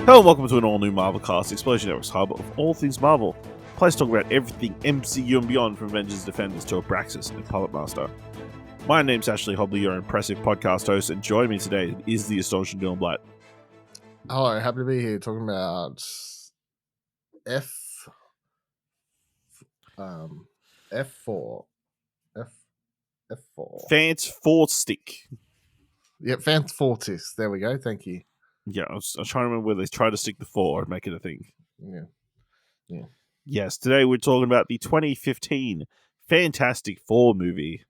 Hello and welcome to an all-new Marvel cast, Explosion Network's hub of all things Marvel. Place talk about everything MCU and beyond, from Avengers Defenders to Abraxas and Puppet Master. My name's Ashley Hobley, your impressive podcast host, and joining me today is the astonishing Dylan Blight. Hello, happy to be here talking about F4. Fantastic. Yep, Fantastic. There we go. Thank you. Yeah, I was trying to remember where they try to stick the 4 and make it a thing. Yeah. Yes, today we're talking about the 2015 Fantastic Four movie.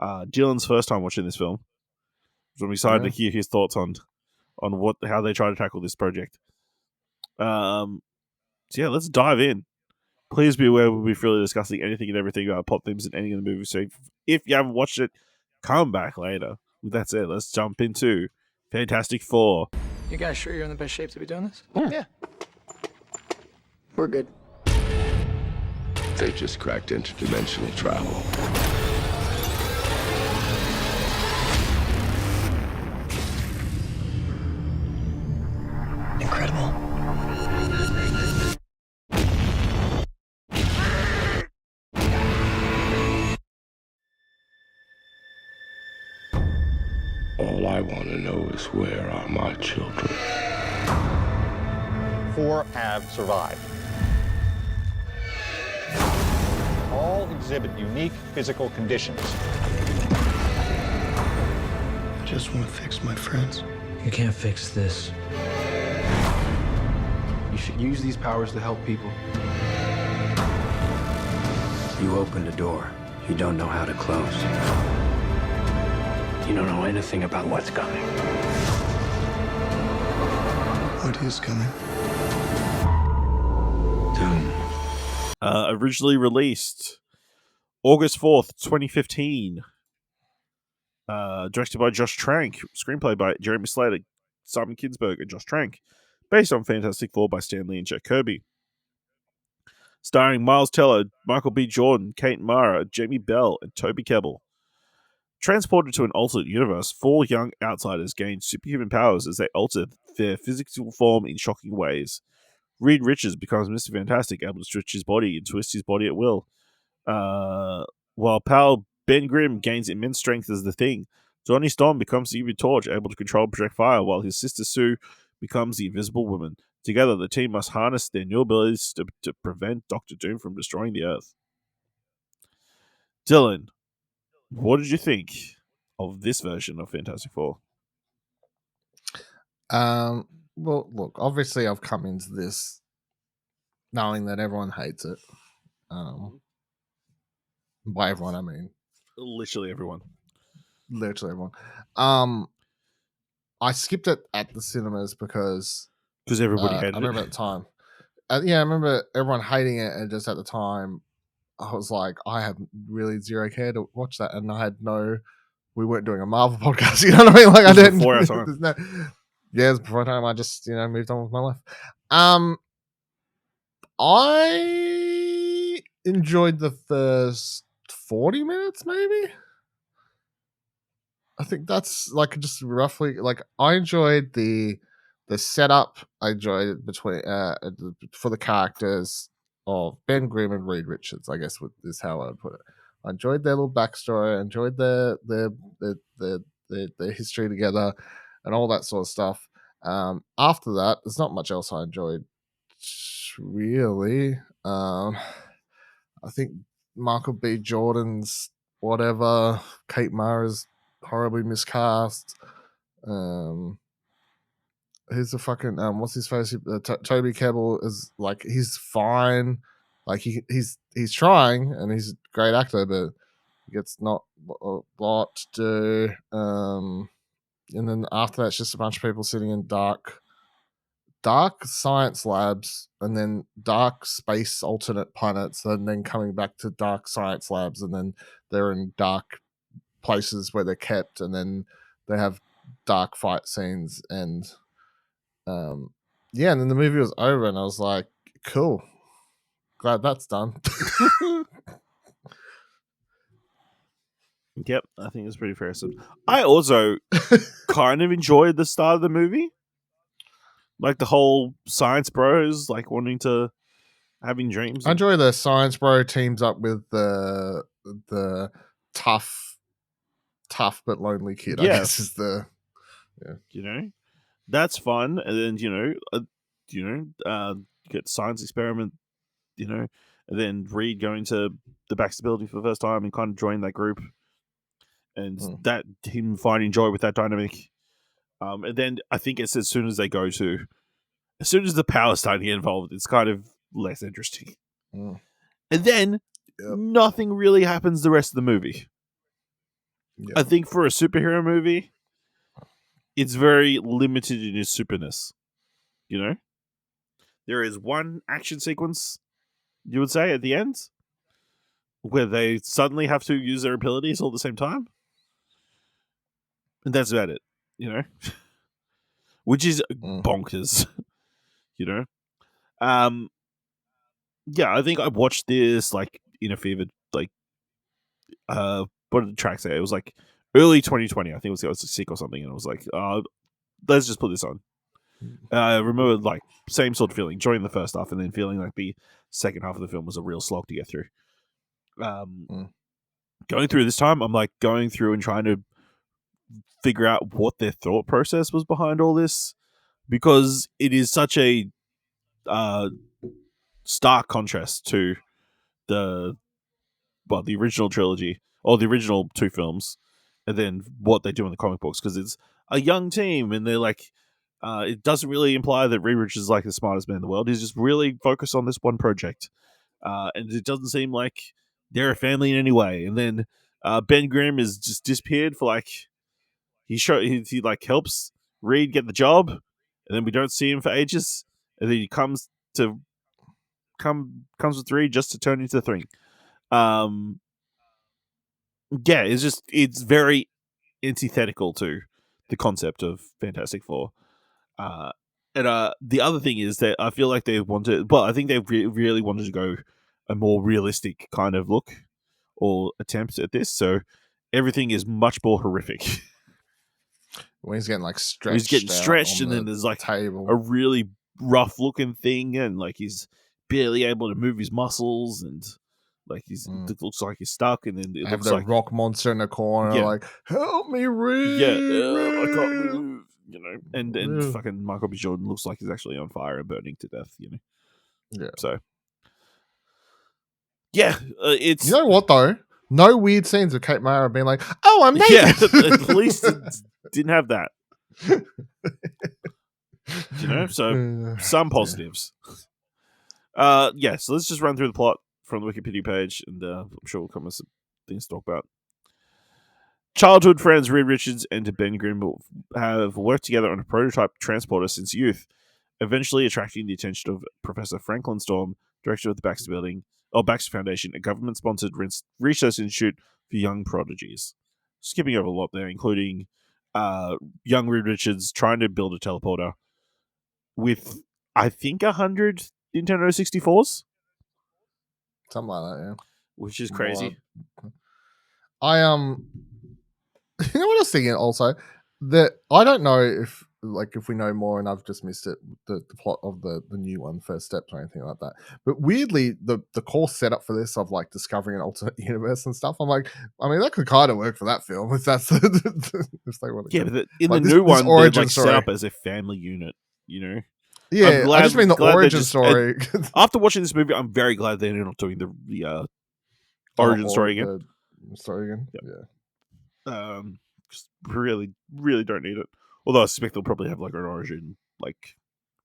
Dylan's first time watching this film. So I'm excited to hear his thoughts on how they try to tackle this project. So yeah, let's dive in. Please be aware we'll be freely discussing anything and everything about plot themes in any of the movies. So if you haven't watched it, come back later. With that said, let's jump into Fantastic Four. You guys sure you're in the best shape to be doing this? Yeah. We're good. They just cracked interdimensional travel. Incredible. All I want to know is where are my children? 4 have survived. All exhibit unique physical conditions. I just want to fix my friends. You can't fix this. You should use these powers to help people. You opened a door you don't know how to close. You don't know anything about what's coming. What is coming? Doom. Originally released August 4th, 2015. Directed by Josh Trank. Screenplay by Jeremy Slater, Simon Kinberg, and Josh Trank. Based on Fantastic Four by Stan Lee and Jack Kirby. Starring Miles Teller, Michael B. Jordan, Kate Mara, Jamie Bell, and Toby Kebbell. Transported to an alternate universe, 4 young outsiders gain superhuman powers as they alter their physical form in shocking ways. Reed Richards becomes Mr. Fantastic, able to stretch his body and twist his body at will. While pal Ben Grimm gains immense strength as the Thing. Johnny Storm becomes the Human Torch, able to control and project fire, while his sister Sue becomes the Invisible Woman. Together, the team must harness their new abilities to prevent Doctor Doom from destroying the Earth. Dylan, what did you think of this version of Fantastic Four? Well, look, obviously I've come into this knowing that everyone hates it. By everyone, I mean Literally everyone. I skipped it at the cinemas because Everybody hated I remember it. at the time. I remember everyone hating it, and just at the time, I was like, I have really zero care to watch that, and I had we weren't doing a Marvel podcast, you know what I mean? Like, I didn't. Before our time. It was before time. I just moved on with my life. I enjoyed the first 40 minutes, maybe. I think that's just roughly I enjoyed the setup. I enjoyed it between for the characters of Ben Grimm and Reed Richards, I guess is how I would put it. I enjoyed their little backstory. I enjoyed their history together and all that sort of stuff. After that, there's not much else I enjoyed really. I think Michael B. Jordan's whatever, Kate Mara's horribly miscast. Who's the fucking what's his face? Toby Kebbell is he's fine. He's trying and he's a great actor, but he gets not a lot to do. And then after that, it's just a bunch of people sitting in dark science labs, and then dark space alternate planets, and then coming back to dark science labs, and then they're in dark places where they're kept, and then they have dark fight scenes, and and then the movie was over, and I was like, cool, glad that's done. Yep, I think it's pretty fair. So I also kind of enjoyed the start of the movie. Like the whole science bros, like wanting to having dreams. I enjoy the science bro teams up with the tough but lonely kid. I Yeah. guess is the That's fun. And then get science experiment, and then Reed going to the Baxter building for the first time and kind of joining that group, and that him finding joy with that dynamic. And then I think it's as soon as the power's starting to get involved, it's kind of less interesting. And then nothing really happens the rest of the movie. Yep. I think for a superhero movie, it's very limited in its superness. There is one action sequence, you would say, at the end, where they suddenly have to use their abilities all at the same time. And that's about it, which is bonkers, Yeah, I think I watched this like in a fever, like, what did the track say? It was like early 2020. I think it was sick or something, and I was like, let's just put this on. I remember like same sort of feeling during the first half, and then feeling like the second half of the film was a real slog to get through. Going through this time, I'm like going through and trying to figure out what their thought process was behind all this, because it is such a stark contrast to the original trilogy or the original two films, and then what they do in the comic books, because it's a young team and they're like, it doesn't really imply that Reed Richards is like the smartest man in the world. He's just really focused on this one project, and it doesn't seem like they're a family in any way. And then Ben Grimm is just disappeared for like he like helps Reed get the job, and then we don't see him for ages, and then he comes with Reed just to turn into the Thing. Yeah, it's very antithetical to the concept of Fantastic Four. And the other thing is that I feel like they wanted, I think they really wanted to go a more realistic kind of look or attempt at this. So everything is much more horrific. When he's getting like stretched, He's getting stretched, and then there's like table. a really rough looking thing, and like he's barely able to move his muscles, and like it looks like he's stuck, and then it have looks the like rock monster in the corner, like, help me, Reed. Yeah, I can't move, and fucking Michael B. Jordan looks like he's actually on fire and burning to death, Yeah. So, yeah, it's you know what though? No weird scenes of Kate Mara being like, "Oh, I'm naked." Yeah, at least it didn't have that. So some positives. Yeah. So let's just run through the plot from the Wikipedia page, and I'm sure we'll come with some things to talk about. Childhood friends Reed Richards and Ben Grimm have worked together on a prototype transporter since youth, eventually attracting the attention of Professor Franklin Storm, director of the Baxter Foundation, a government-sponsored research institute for young prodigies. Skipping over a lot there, including young Reed Richards trying to build a teleporter with, I think, 100 Nintendo 64s. Something like that, yeah. Which is crazy. You know what I was thinking also? That I don't know if we know more and I've just missed it, the plot of the new one, First Steps, or anything like that. But weirdly, the core setup for this of like discovering an alternate universe and stuff, I'm like, I mean, that could kind of work for that film if that's if they want to. Yeah, but in the new one, they're like set up as a family unit, Yeah, I just mean the origin story. After watching this movie, I'm very glad they're not doing the origin story again. Yeah. Just really, really don't need it. Although I suspect they'll probably have like an origin like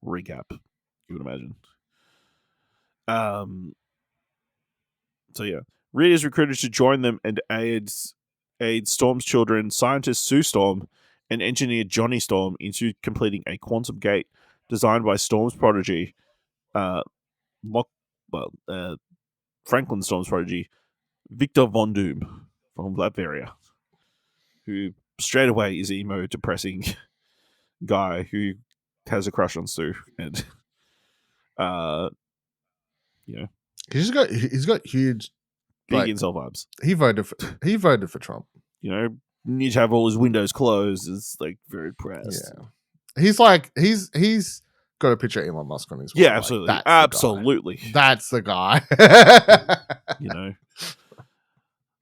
recap, you would imagine. So yeah, Reed is recruited to join them and aid Storm's children, scientist Sue Storm and engineer Johnny Storm, into completing a quantum gate designed by Storm's prodigy, Franklin Storm's prodigy, Victor Von Doom from Latveria, who straight away is emo, depressing guy who has a crush on Sue, and he's got huge big incel vibes. He voted for Trump. Need to have all his windows closed. It's like very depressed. Yeah, he's like he's got a picture of Elon Musk on his wall. Yeah, like, absolutely. that's the Absolutely. guy. That's the guy. You know,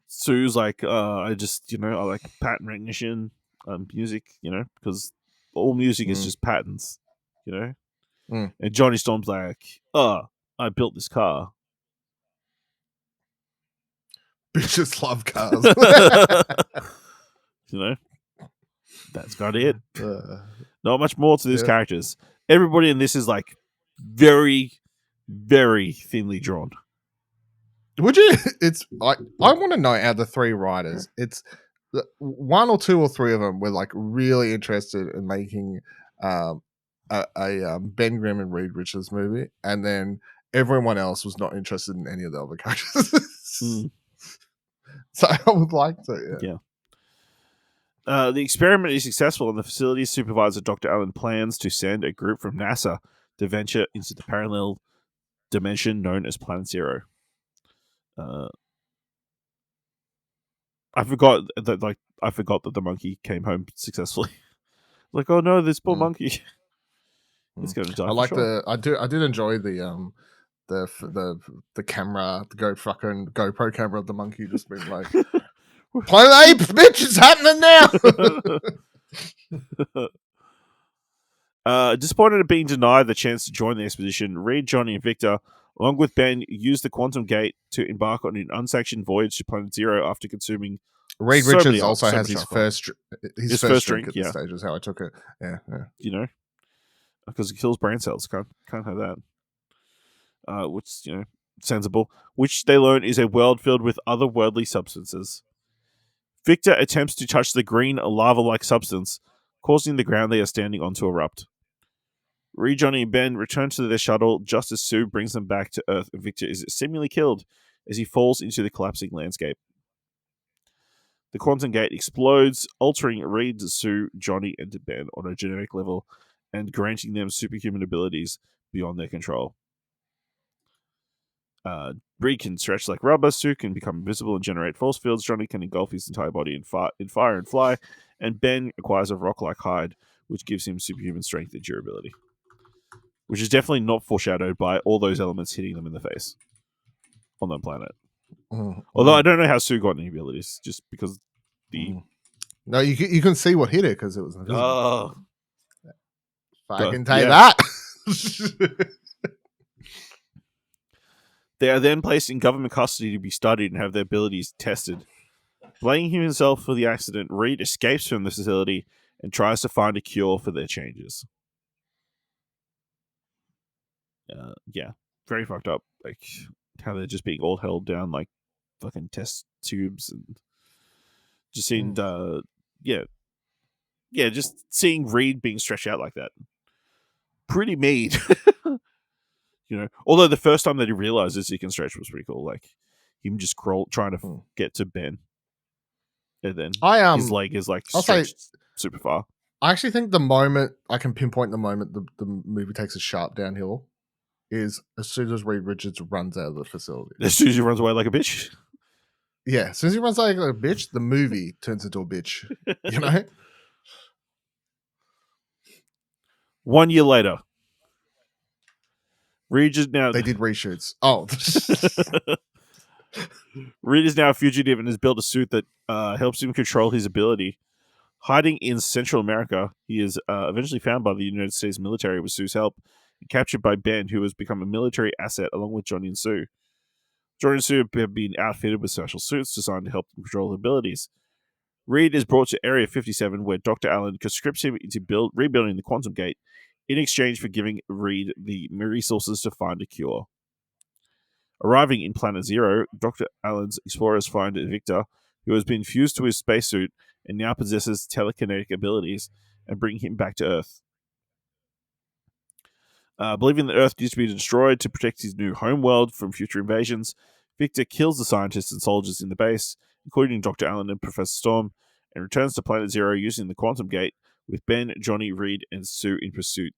Sue's like, I just, I like pattern recognition, music, because all music is just patterns, Mm. And Johnny Storm's like, I built this car. Bitches love cars. That's got it. Uh, Not much more to these Yeah. characters. Everybody in this is like very, very thinly drawn. would you? It's I want to know out of the three writers, it's one or two or three of them were like really interested in making a Ben Grimm and Reed Richards movie, and then everyone else was not interested in any of the other characters. So I would like to. Yeah. The experiment is successful, and the facility supervisor, Dr. Allen, plans to send a group from NASA to venture into the parallel dimension known as Planet Zero. I forgot that the monkey came home successfily. Like, oh no, this poor monkey. It's going to die. I like for sure. I did enjoy the camera, the GoPro camera of the monkey just being like, Planet Apes, bitch, it's happening now. Disappointed at being denied the chance to join the expedition, Reed, Johnny, and Victor, along with Ben, used the quantum gate to embark on an unsanctioned voyage to Planet Zero after consuming. Reed so Richards many- also so has much his alcohol. first drink at yeah. this stage, is how I took it. Yeah. Because it kills brain cells. Can't have that. Which sensible. Which they learn is a world filled with otherworldly substances. Victor attempts to touch the green lava-like substance, causing the ground they are standing on to erupt. Reed, Johnny, and Ben return to their shuttle just as Sue brings them back to Earth, and Victor is seemingly killed as he falls into the collapsing landscape. The quantum gate explodes, altering Reed, Sue, Johnny, and Ben on a genetic level, and granting them superhuman abilities beyond their control. Reed can stretch like rubber, Sue can become invisible and generate force fields, Johnny can engulf his entire body in fire and fly, and Ben acquires a rock-like hide, which gives him superhuman strength and durability. Which is definitely not foreshadowed by all those elements hitting them in the face on that planet. Although I don't know how Sue got any abilities, just because No, you can see what hit it because it was invisible. Oh. I can tell you that. They are then placed in government custody to be studied and have their abilities tested. Blaming himself for the accident, Reed escapes from the facility and tries to find a cure for their changes. Very fucked up. Like how they're just being all held down like fucking test tubes, and just seeing just seeing Reed being stretched out like that. Pretty mean. Although the first time that he realizes he can stretch was pretty cool. Like him just trying to get to Ben, and then his leg is like stretched super far. I actually think I can pinpoint the moment the movie takes a sharp downhill is as soon as Reed Richards runs out of the facility. As soon as he runs away like a bitch. Yeah, as soon as he runs like a bitch, the movie turns into a bitch. 1 year later, Reed is now. They did reshoots. Oh. Reed is now a fugitive and has built a suit that helps him control his ability. Hiding in Central America, he is eventually found by the United States military with Sue's help and captured by Ben, who has become a military asset along with Johnny and Sue. Johnny and Sue have been outfitted with special suits designed to help them control their abilities. Reed is brought to Area 57, where Dr. Allen conscripts him into rebuilding the quantum gate in exchange for giving Reed the resources to find a cure. Arriving in Planet Zero, Dr. Allen's explorers find Victor, who has been fused to his spacesuit and now possesses telekinetic abilities, and bring him back to Earth. Believing that Earth needs to be destroyed to protect his new homeworld from future invasions, Victor kills the scientists and soldiers in the base, including Dr. Allen and Professor Storm, and returns to Planet Zero using the quantum gate with Ben, Johnny, Reed, and Sue in pursuit.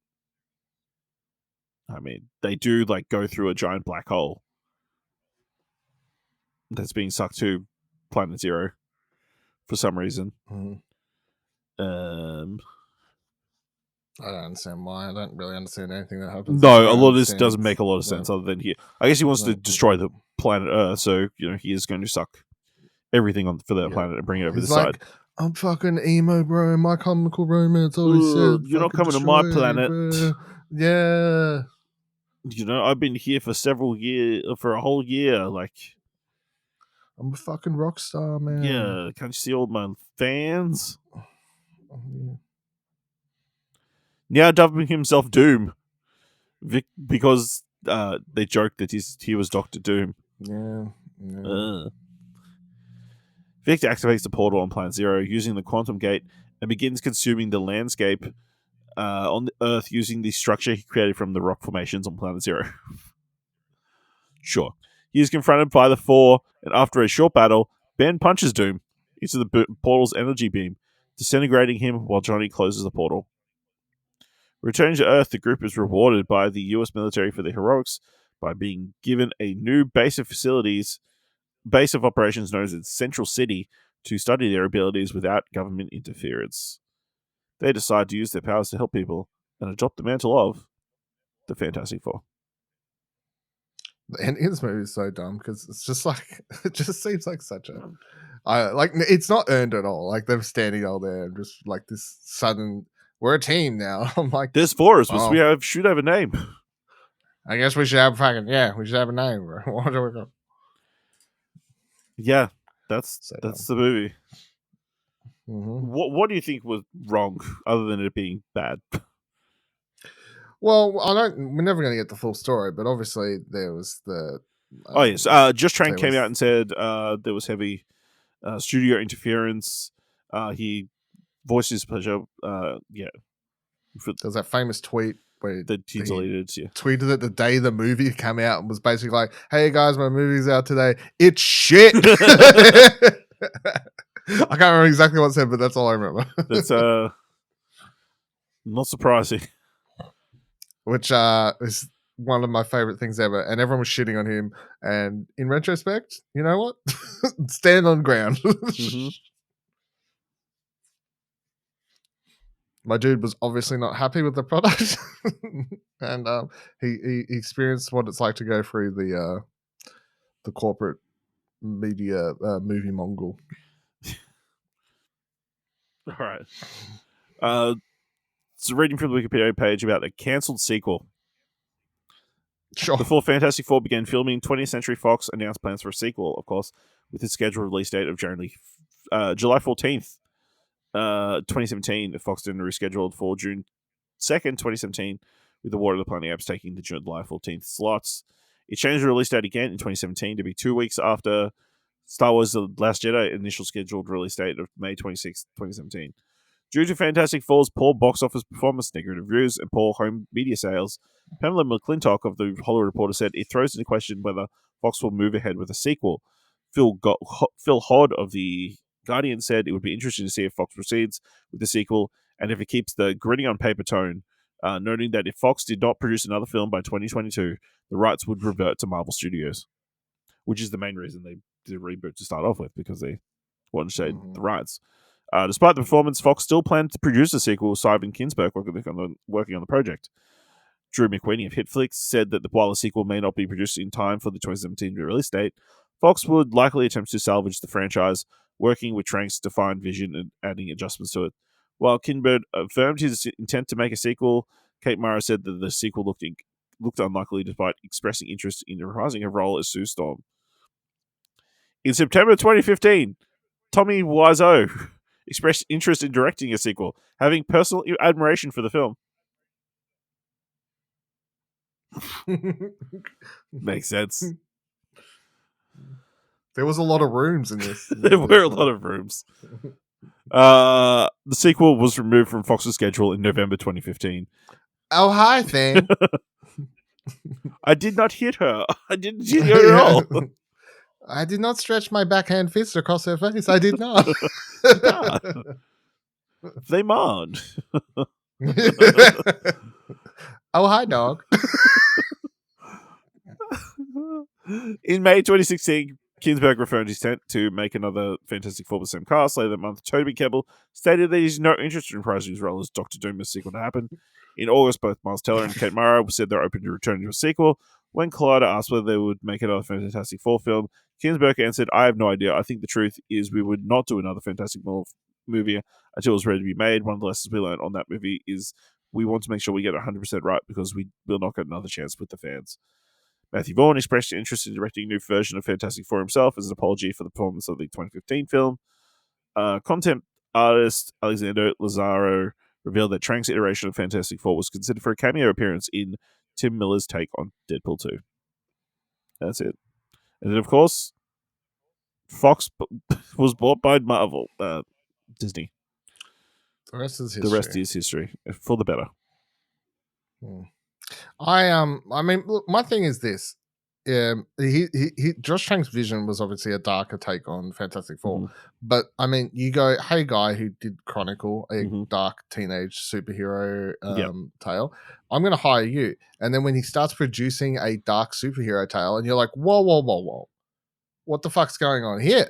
I mean, they do go through a giant black hole that's being sucked to Planet Zero for some reason. I don't understand why. I don't really understand anything that happens. No, a lot of this doesn't make a lot of sense other than here. I guess he wants to No. destroy the planet Earth, so he is going to suck everything on for that planet and bring it over He's the like, side. I'm fucking emo, bro. My Chemical Romance always said, You're not fucking coming to my destroy planet. bro. Yeah. I've been here for for a whole year. Like, I'm a fucking rock star, man. yeah, can't you see all my fans? Now dubbing himself Doom, because they joked that he was Doctor Doom. Yeah. Victor activates the portal on Planet Zero using the quantum gate and begins consuming the landscape on the Earth using the structure he created from the rock formations on Planet Zero. Sure. He is confronted by the Four, and after a short battle, Ben punches Doom into the portal's energy beam, disintegrating him while Johnny closes the portal. Returning to Earth, the group is rewarded by the US military for their heroics by being given a new base of operations known as Central City to study their abilities without government interference. They decide to use their powers to help people and adopt the mantle of the Fantastic Four. The ending of this movie is so dumb because it's just like it just seems like such a it's not earned at all. Like they're standing all there and just like this sudden we're a team now. I'm like, there's four of us. We should have a name. I guess we should have we should have a name, bro. What do we go? Yeah, that's the movie. Mm-hmm. What do you think was wrong, other than it being bad? Well, we're never going to get the full story, but obviously there was the. Yes, Josh Trank came out and said there was heavy studio interference. He voiced his pleasure. There's that famous tweet where that he deleted. Tweeted it the day the movie came out and was basically like, "Hey guys, my movie's out today. It's shit." I can't remember exactly what it said, but that's all I remember. That's not surprising. Which is one of my favorite things ever. And everyone was shitting on him. And in retrospect, you know what? Stand on ground. Mm-hmm. My dude was obviously not happy with the product. And he experienced what it's like to go through the corporate media movie mongrel. All right. So reading from the Wikipedia page about a cancelled sequel. Sure. Before Fantastic Four began filming, 20th Century Fox announced plans for a sequel, of course, with its scheduled release date of July 14th, 2017. Fox then rescheduled for June 2nd, 2017, with the War of the Planet Apes taking the July 14th slots. It changed the release date again in 2017 to be 2 weeks after Star Wars The Last Jedi initial scheduled release date of May 26, 2017. Due to Fantastic Four's poor box office performance, negative reviews, and poor home media sales, Pamela McClintock of the Hollywood Reporter said it throws into question whether Fox will move ahead with a sequel. Phil Hodd of The Guardian said it would be interesting to see if Fox proceeds with the sequel and if it keeps the gritty on paper tone, noting that if Fox did not produce another film by 2022, the rights would revert to Marvel Studios, which is the main reason they did a reboot to start off with, because they wanted to shade the rights. Despite the performance, Fox still planned to produce a sequel with Simon Kinberg working on the project. Drew McWeeny of Hitflix said that while the sequel may not be produced in time for the 2017 release date, Fox would likely attempt to salvage the franchise, working with Trank's defined vision and adding adjustments to it. While Kinberg affirmed his intent to make a sequel, Kate Mara said that the sequel looked unlikely despite expressing interest in reprising her role as Sue Storm. In September 2015, Tommy Wiseau expressed interest in directing a sequel, having personal admiration for the film. Makes sense. There was a lot of rooms in this. There were a lot of rooms. The sequel was removed from Fox's schedule in November 2015. Oh, hi, Thing. I did not hit her. I didn't hit her at all. I did not stretch my backhand fist across her face. I did not. They moaned. Oh, hi, dog. In May 2016, Kinberg referred his intent to make another Fantastic Four with the same cast. Later that month, Toby Kebbell stated that he's not interested in reprising his role as Doctor Doom as sequel to happen. In August, both Miles Teller and Kate Mara said they're open to returning to a sequel. When Collider asked whether they would make another Fantastic Four film, Kinberg answered, "I have no idea. I think the truth is we would not do another Fantastic Four movie until it was ready to be made. One of the lessons we learned on that movie is we want to make sure we get 100% right because we will not get another chance with the fans." Matthew Vaughn expressed interest in directing a new version of Fantastic Four himself as an apology for the performance of the 2015 film. Content artist Alexander Lazaro revealed that Trank's iteration of Fantastic Four was considered for a cameo appearance in Tim Miller's take on Deadpool 2. That's it. And then, of course, Fox was bought by Marvel, Disney. The rest is history. The rest is history, for the better. I mean, look, my thing is this. Josh Trank's vision was obviously a darker take on Fantastic Four, but I mean, you go, hey, guy who did Chronicle, a dark teenage superhero tale, I'm going to hire you. And then when he starts producing a dark superhero tale, and you're like, whoa, what the fuck's going on here?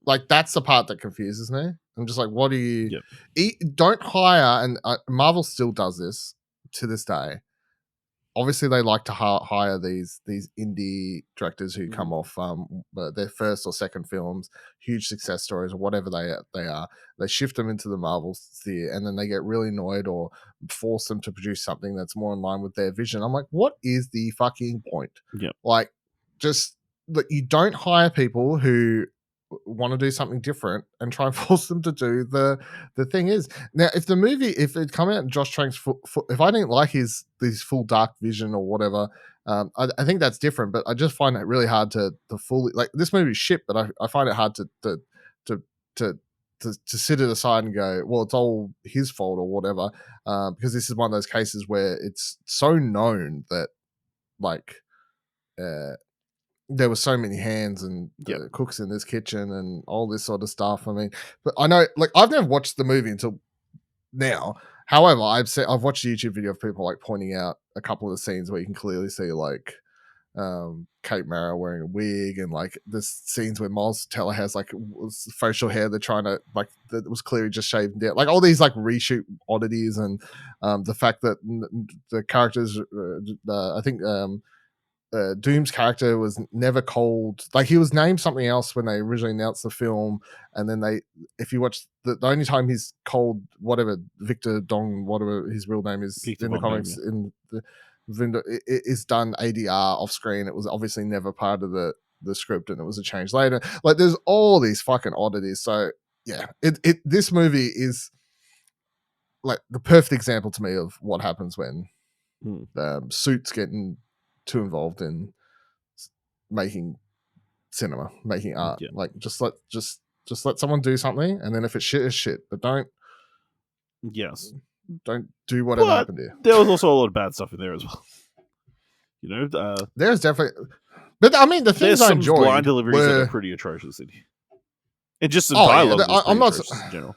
Like, that's the part that confuses me. I'm just like, what do you don't hire? And Marvel still does this to this day. Obviously, they like to hire these indie directors who come off their first or second films, huge success stories, or whatever they are. They shift them into the Marvel sphere, and then they get really annoyed or force them to produce something that's more in line with their vision. I'm like, what is the fucking point? Yeah. Like, just that you don't hire people who want to do something different and try and force them to do the thing is now if it come out in Josh Trank's if I didn't like his full dark vision or whatever, I think that's different, but I just find it really hard to fully, like, this movie's shit, but I find it hard to sit it aside and go, well, it's all his fault or whatever, because this is one of those cases where it's so known that, like, there were so many hands and cooks in this kitchen and all this sort of stuff. I mean, but I know, like, I've never watched the movie until now. However, I've watched a YouTube video of people like pointing out a couple of the scenes where you can clearly see like Kate Mara wearing a wig, and like the scenes where Miles Teller has like facial hair they're trying to, like, that was clearly just shaved down, like all these like reshoot oddities, and the fact that the characters, I think. Doom's character was never called, like, he was named something else when they originally announced the film, and then if you watch the only time he's called whatever Victor Dong, whatever his real name is in the comics, in the it is done ADR off screen. It was obviously never part of the script, and it was a change later. Like, there's all these fucking oddities. So yeah, this movie is like the perfect example to me of what happens when suits getting too involved in making cinema, making art. Like, just let someone do something, and then if it's shit, it's shit. But don't do whatever happened here. There was also a lot of bad stuff in there as well. You know, there's definitely, but I mean, the things I enjoyed, blind deliveries that are pretty atrocious in here, and just some dialogue. I'm not in general.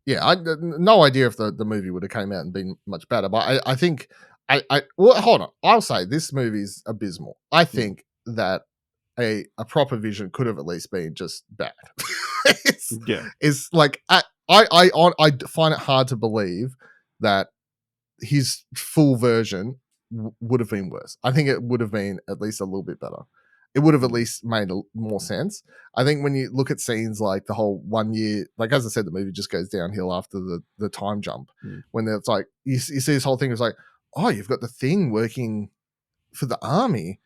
Yeah, I no idea if the movie would have came out and been much better, but I think. Well, hold on. I'll say this movie's abysmal. I think that a proper vision could have at least been just bad. It's like I find it hard to believe that his full version would have been worse. I think it would have been at least a little bit better. It would have at least made more sense. I think when you look at scenes like the whole 1 year, like, as I said, the movie just goes downhill after the time jump. When it's like you see this whole thing, it's like, oh, you've got the Thing working for the army.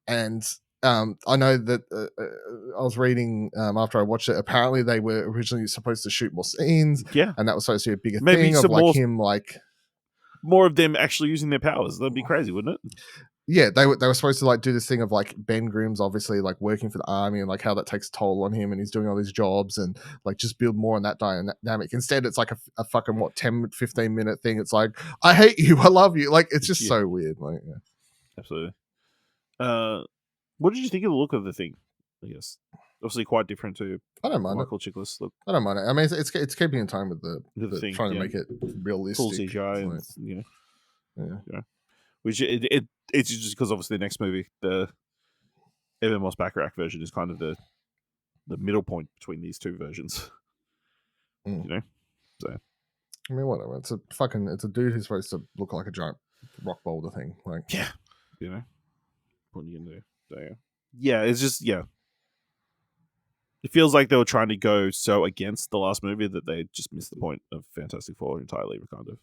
And I know that I was reading after I watched it, apparently they were originally supposed to shoot more scenes. Yeah. And that was supposed to be a bigger thing of like him, like more of them actually using their powers. That'd be crazy, wouldn't it? Yeah, they were supposed to like do this thing of like Ben Grimm's obviously like working for the army and like how that takes a toll on him and he's doing all these jobs and like just build more on that dynamic. Instead, it's like a fucking 10-15 minute thing. It's like, I hate you, I love you. Like, it's just so weird. Like, yeah. Absolutely. What did you think of the look of the Thing? I guess obviously quite different to Michael Chiklis look. I don't mind it. I mean, it's keeping in time with the Thing, trying to make it realistic, full CGI, and you know. Which it's just because obviously the next movie, the Evan Moss Bacharach version is kind of the middle point between these two versions. Mm. You know, so I mean, whatever. It's a dude who's supposed to look like a giant rock boulder thing. Like, yeah, you know, what are you gonna do? So yeah, it's just It feels like they were trying to go so against the last movie that they just missed the point of Fantastic Four entirely. Kind of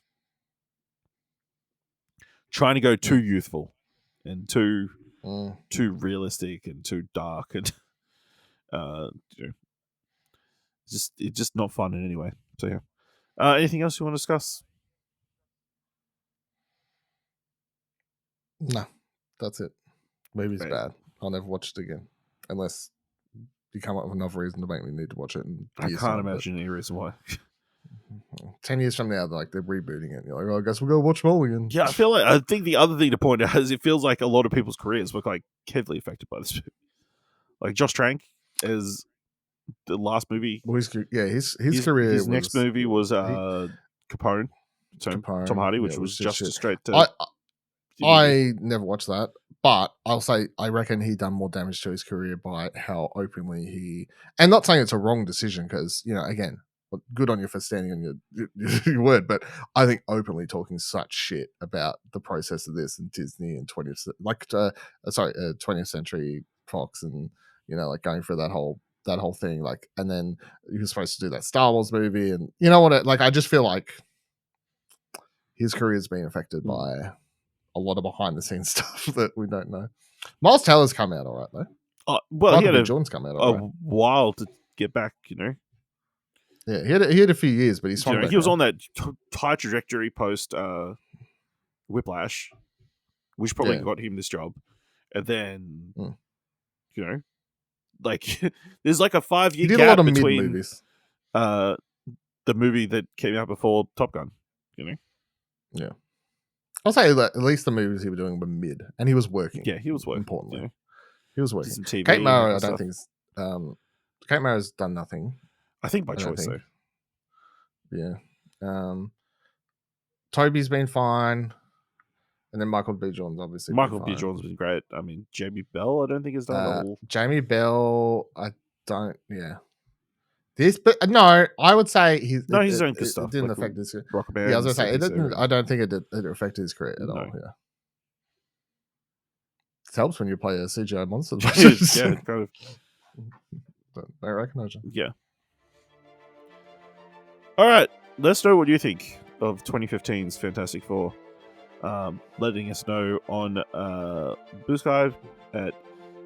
trying to go too youthful and too realistic and too dark and it's just not fun in any way. So yeah. Anything else you want to discuss? no, that's it. Movie's Right. bad. I'll never watch it again unless you come up with another reason to make me need to watch it. I can't imagine any reason why. 10 years from now, they're rebooting it. You're like, oh, I guess we'll go watch them all again. Yeah, I think the other thing to point out is it feels like a lot of people's careers were like heavily affected by this movie. Like Josh Trank is the last movie. Well, his career. His next movie was Capone, Tom Hardy, which was just straight to. I never watched that, but I'll say I reckon he done more damage to his career by how openly he. And not saying it's a wrong decision because again, good on you for standing on your word, but I think openly talking such shit about the process of this and Disney and 20th Century Fox and like going through that whole thing, like, and then he was supposed to do that Star Wars movie, and you know what? Like, I just feel like his career has been affected by a lot of behind the scenes stuff that we don't know. Miles Teller's come out all right though. Well, he had Jordan's come out all right. while to get back, Yeah, he had a few years, but he swung back. He was on that high trajectory post Whiplash, which probably got him this job, and then like there's like a 5-year gap between movies. The movie that came out before Top Gun. Yeah, I'll say that at least the movies he was doing were mid, and he was working. Yeah, he was working. Importantly, he was working. Some TV Kate Mara, I stuff. don't think. Kate Mara's done nothing. I think by choice though. Yeah. Toby's been fine. And then Michael B. Jordan's obviously Michael B. Jordan's been great. I mean, Jamie Bell, I don't think has done all. Jamie Bell, I don't. Yeah. But no, I would say he's doing good stuff. It didn't like affect his. Rock Band. Yeah, I was gonna say it didn't. I don't think it affected his career at all. Yeah. It helps when you play a CGI monster. Yeah, kind of. They recognize you. Yeah. All right, let us know what you think of 2015's Fantastic Four. Letting us know on Blue Sky at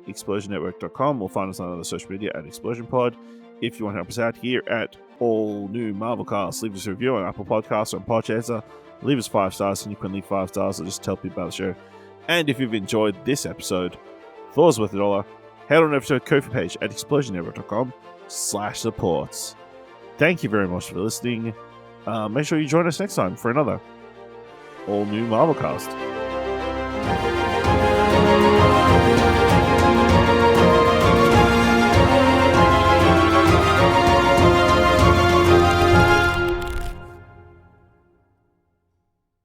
explosionnetwork.com or find us on other social media at ExplosionPod. If you want to help us out here at All New Marvelcast, leave us a review on Apple Podcasts or on Podchaser. Leave us 5 stars, and you can leave 5 stars or just tell people about the show. And if you've enjoyed this episode, Thor's worth $1, head on over to our Ko-fi page at explosionnetwork.com/supports. Thank you very much for listening. Make sure you join us next time for another All New Marvelcast.